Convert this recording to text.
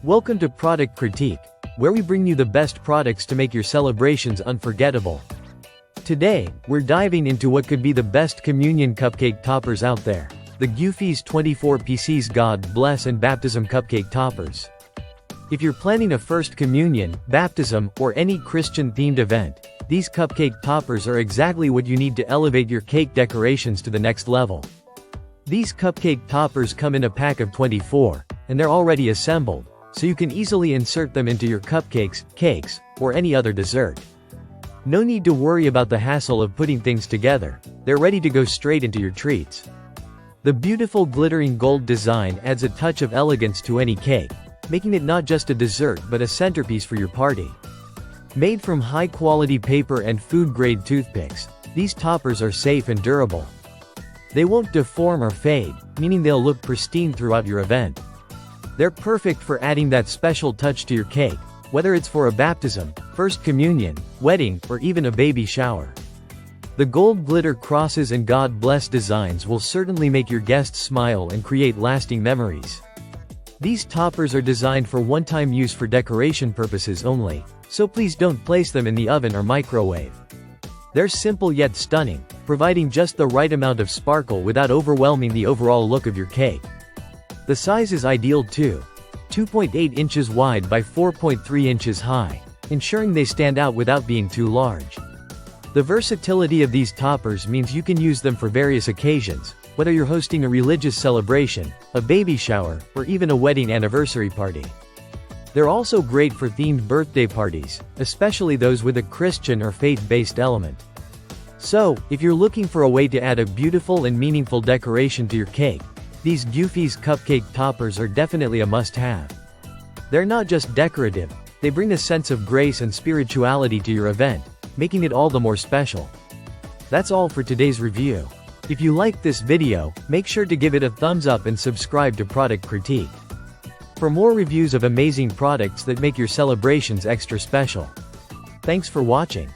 Welcome to Product Critique, where we bring you the best products to make your celebrations unforgettable. Today, we're diving into what could be the best communion cupcake toppers out there. The Gyufise 24 pieces God Bless and Baptism Cupcake Toppers. If you're planning a first communion, baptism, or any Christian-themed event, these cupcake toppers are exactly what you need to elevate your cake decorations to the next level. These cupcake toppers come in a pack of 24, and they're already assembled, so you can easily insert them into your cupcakes, cakes, or any other dessert. No need to worry about the hassle of putting things together, they're ready to go straight into your treats. The beautiful glittering gold design adds a touch of elegance to any cake, making it not just a dessert but a centerpiece for your party. Made from high-quality paper and food-grade toothpicks, these toppers are safe and durable. They won't deform or fade, meaning they'll look pristine throughout your event. They're perfect for adding that special touch to your cake, whether it's for a baptism, first communion, wedding, or even a baby shower. The gold glitter crosses and God Bless designs will certainly make your guests smile and create lasting memories. These toppers are designed for one-time use for decoration purposes only, so please don't place them in the oven or microwave. They're simple yet stunning, providing just the right amount of sparkle without overwhelming the overall look of your cake. The size is ideal too, 2.8 inches wide by 4.3 inches high, ensuring they stand out without being too large. The versatility of these toppers means you can use them for various occasions, whether you're hosting a religious celebration, a baby shower, or even a wedding anniversary party. They're also great for themed birthday parties, especially those with a Christian or faith-based element. So, if you're looking for a way to add a beautiful and meaningful decoration to your cake, these Gyufise cupcake toppers are definitely a must-have. They're not just decorative, they bring a sense of grace and spirituality to your event, making it all the more special. That's all for today's review. If you liked this video, make sure to give it a thumbs up and subscribe to Product Critique for more reviews of amazing products that make your celebrations extra special. Thanks for watching.